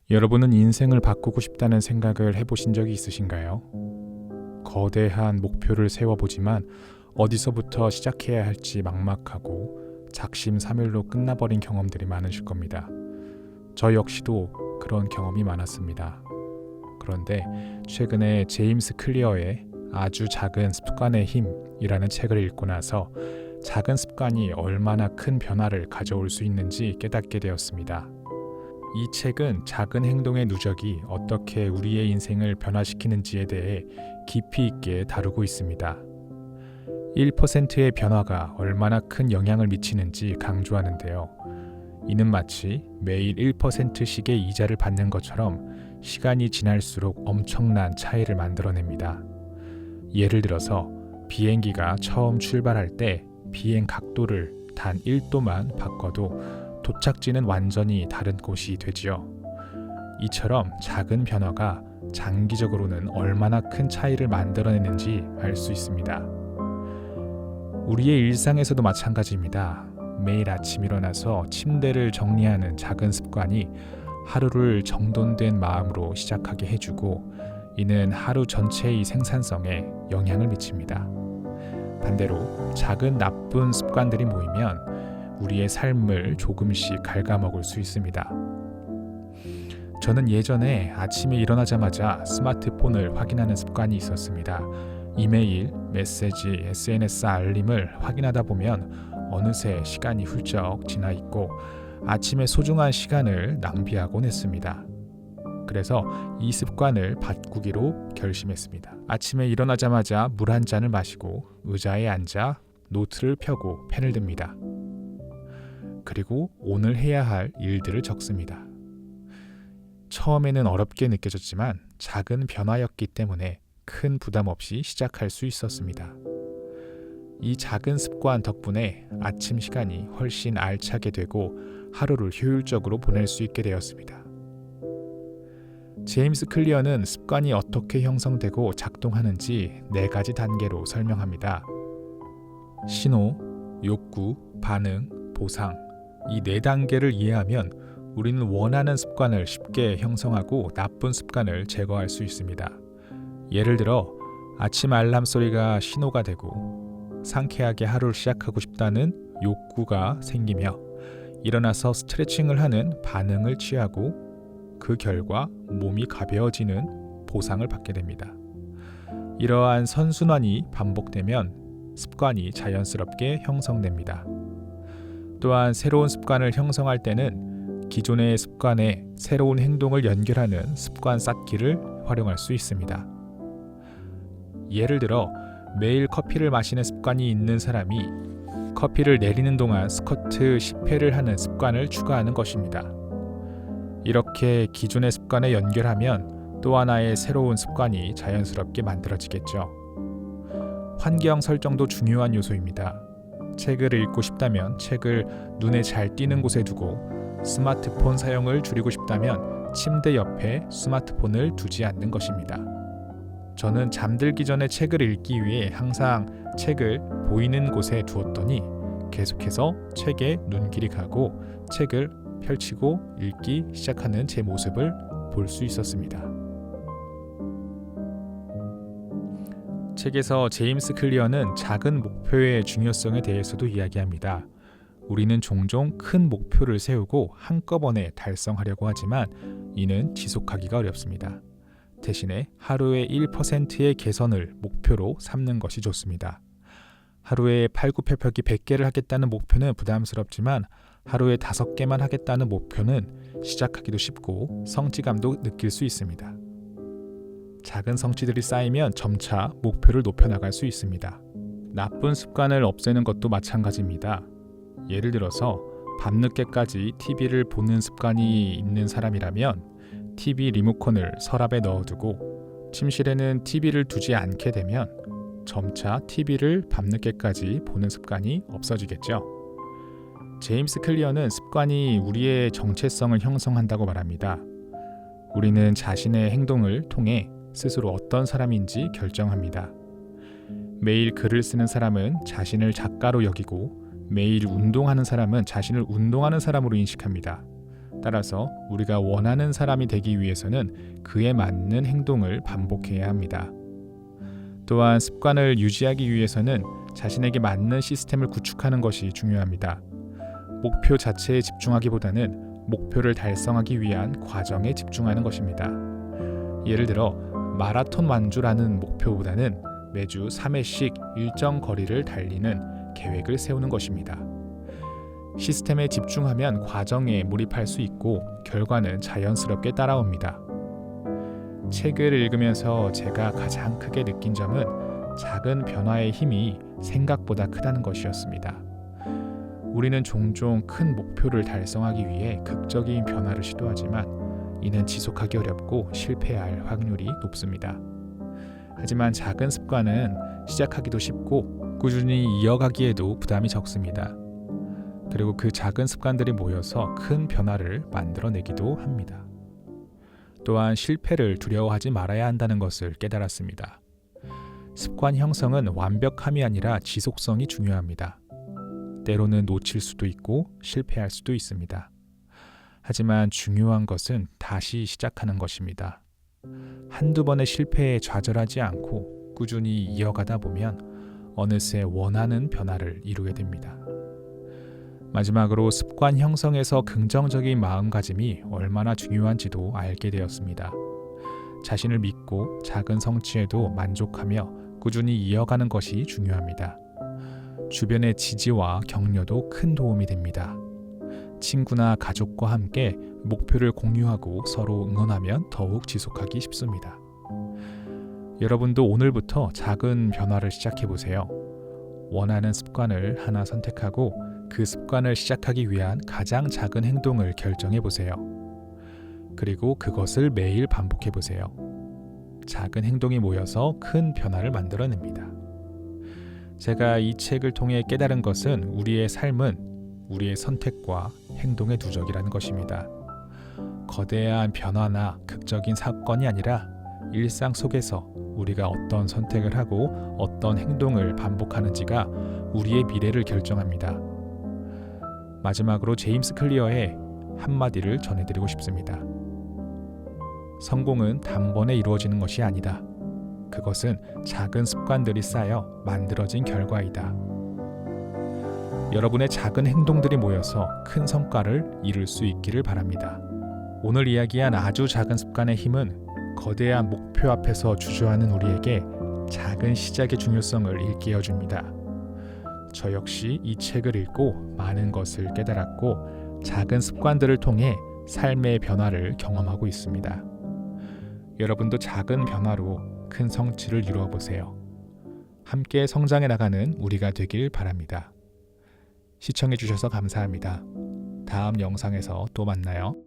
여러분은 인생을 바꾸고 싶다는 생각을 해보신 적이 있으신가요? 거대한 목표를 세워보지만 어디서부터 시작해야 할지 막막하고 작심삼일로 끝나버린 경험들이 많으실 겁니다. 저 역시도 그런 경험이 많았습니다. 그런데 최근에 제임스 클리어의 아주 작은 습관의 힘이라는 책을 읽고 나서 작은 습관이 얼마나 큰 변화를 가져올 수 있는지 깨닫게 되었습니다. 이 책은 작은 행동의 누적이 어떻게 우리의 인생을 변화시키는지에 대해 깊이 있게 다루고 있습니다. 1%의 변화가 얼마나 큰 영향을 미치는지 강조하는데요. 이는 마치 매일 1%씩의 이자를 받는 것처럼 시간이 지날수록 엄청난 차이를 만들어냅니다. 예를 들어서 비행기가 처음 출발할 때 비행 각도를 단 1도만 바꿔도 도착지는 완전히 다른 곳이 되지요. 이처럼 작은 변화가 장기적으로는 얼마나 큰 차이를 만들어내는지 알 수 있습니다. 우리의 일상에서도 마찬가지입니다. 매일 아침 일어나서 침대를 정리하는 작은 습관이 하루를 정돈된 마음으로 시작하게 해주고 이는 하루 전체의 생산성에 영향을 미칩니다. 반대로 작은 나쁜 습관들이 모이면 우리의 삶을 조금씩 갉아먹을 수 있습니다. 저는 예전에 아침에 일어나자마자 스마트폰을 확인하는 습관이 있었습니다. 이메일, 메시지, SNS 알림을 확인하다 보면 어느새 시간이 훌쩍 지나 있고 아침의 소중한 시간을 낭비하곤 했습니다. 그래서 이 습관을 바꾸기로 결심했습니다. 아침에 일어나자마자 물 한 잔을 마시고 의자에 앉아 노트를 펴고 펜을 듭니다. 그리고 오늘 해야 할 일들을 적습니다. 처음에는 어렵게 느껴졌지만 작은 변화였기 때문에 큰 부담 없이 시작할 수 있었습니다. 이 작은 습관 덕분에 아침 시간이 훨씬 알차게 되고 하루를 효율적으로 보낼 수 있게 되었습니다. 제임스 클리어는 습관이 어떻게 형성되고 작동하는지 4가지 단계로 설명합니다. 신호, 욕구, 반응, 보상. 이 4단계를 이해하면 우리는 원하는 습관을 쉽게 형성하고 나쁜 습관을 제거할 수 있습니다. 예를 들어 아침 알람 소리가 신호가 되고 상쾌하게 하루를 시작하고 싶다는 욕구가 생기며 일어나서 스트레칭을 하는 반응을 취하고 그 결과 몸이 가벼워지는 보상을 받게 됩니다. 이러한 선순환이 반복되면 습관이 자연스럽게 형성됩니다. 또한 새로운 습관을 형성할 때는 기존의 습관에 새로운 행동을 연결하는 습관 쌓기를 활용할 수 있습니다. 예를 들어 매일 커피를 마시는 습관이 있는 사람이 커피를 내리는 동안 스쿼트 10회를 하는 습관을 추가하는 것입니다. 이렇게 기존의 습관에 연결하면 또 하나의 새로운 습관이 자연스럽게 만들어지겠죠. 환경 설정도 중요한 요소입니다. 책을 읽고 싶다면 책을 눈에 잘 띄는 곳에 두고 스마트폰 사용을 줄이고 싶다면 침대 옆에 스마트폰을 두지 않는 것입니다. 저는 잠들기 전에 책을 읽기 위해 항상 책을 보이는 곳에 두었더니 계속해서 책에 눈길이 가고 책을 펼치고 읽기 시작하는 제 모습을 볼 수 있었습니다. 책에서 제임스 클리어는 작은 목표의 중요성에 대해서도 이야기합니다. 우리는 종종 큰 목표를 세우고 한꺼번에 달성하려고 하지만 이는 지속하기가 어렵습니다. 대신에 하루에 1%의 개선을 목표로 삼는 것이 좋습니다. 하루에 팔굽혀펴기 100개를 하겠다는 목표는 부담스럽지만 하루에 5개만 하겠다는 목표는 시작하기도 쉽고 성취감도 느낄 수 있습니다. 작은 성취들이 쌓이면 점차 목표를 높여나갈 수 있습니다. 나쁜 습관을 없애는 것도 마찬가지입니다. 예를 들어서 밤늦게까지 TV를 보는 습관이 있는 사람이라면 TV 리모컨을 서랍에 넣어두고 침실에는 TV를 두지 않게 되면 점차 TV를 밤늦게까지 보는 습관이 없어지겠죠. 제임스 클리어는 습관이 우리의 정체성을 형성한다고 말합니다. 우리는 자신의 행동을 통해 스스로 어떤 사람인지 결정합니다. 매일 글을 쓰는 사람은 자신을 작가로 여기고 매일 운동하는 사람은 자신을 운동하는 사람으로 인식합니다. 따라서 우리가 원하는 사람이 되기 위해서는 그에 맞는 행동을 반복해야 합니다. 또한 습관을 유지하기 위해서는 자신에게 맞는 시스템을 구축하는 것이 중요합니다. 목표 자체에 집중하기보다는 목표를 달성하기 위한 과정에 집중하는 것입니다. 예를 들어 마라톤 완주라는 목표보다는 매주 3회씩 일정 거리를 달리는 계획을 세우는 것입니다. 시스템에 집중하면 과정에 몰입할 수 있고 결과는 자연스럽게 따라옵니다. 책을 읽으면서 제가 가장 크게 느낀 점은 작은 변화의 힘이 생각보다 크다는 것이었습니다. 우리는 종종 큰 목표를 달성하기 위해 극적인 변화를 시도하지만 이는 지속하기 어렵고 실패할 확률이 높습니다. 하지만 작은 습관은 시작하기도 쉽고 꾸준히 이어가기에도 부담이 적습니다. 그리고 그 작은 습관들이 모여서 큰 변화를 만들어내기도 합니다. 또한 실패를 두려워하지 말아야 한다는 것을 깨달았습니다. 습관 형성은 완벽함이 아니라 지속성이 중요합니다. 때로는 놓칠 수도 있고 실패할 수도 있습니다. 하지만 중요한 것은 다시 시작하는 것입니다. 한두 번의 실패에 좌절하지 않고 꾸준히 이어가다 보면 어느새 원하는 변화를 이루게 됩니다. 마지막으로 습관 형성에서 긍정적인 마음가짐이 얼마나 중요한지도 알게 되었습니다. 자신을 믿고 작은 성취에도 만족하며 꾸준히 이어가는 것이 중요합니다. 주변의 지지와 격려도 큰 도움이 됩니다. 친구나 가족과 함께 목표를 공유하고 서로 응원하면 더욱 지속하기 쉽습니다. 여러분도 오늘부터 작은 변화를 시작해보세요. 원하는 습관을 하나 선택하고 그 습관을 시작하기 위한 가장 작은 행동을 결정해보세요. 그리고 그것을 매일 반복해보세요. 작은 행동이 모여서 큰 변화를 만들어냅니다. 제가 이 책을 통해 깨달은 것은 우리의 삶은 우리의 선택과 행동의 누적이라는 것입니다. 거대한 변화나 극적인 사건이 아니라 일상 속에서 우리가 어떤 선택을 하고 어떤 행동을 반복하는지가 우리의 미래를 결정합니다. 마지막으로 제임스 클리어의 한마디를 전해드리고 싶습니다. 성공은 단번에 이루어지는 것이 아니다. 그것은 작은 습관들이 쌓여 만들어진 결과이다. 여러분의 작은 행동들이 모여서 큰 성과를 이룰 수 있기를 바랍니다. 오늘 이야기한 아주 작은 습관의 힘은 거대한 목표 앞에서 주저하는 우리에게 작은 시작의 중요성을 일깨워 줍니다. 저 역시 이 책을 읽고 많은 것을 깨달았고 작은 습관들을 통해 삶의 변화를 경험하고 있습니다. 여러분도 작은 변화로 큰 성취를 이루어 보세요. 함께 성장해 나가는 우리가 되길 바랍니다. 시청해 주셔서 감사합니다. 다음 영상에서 또 만나요.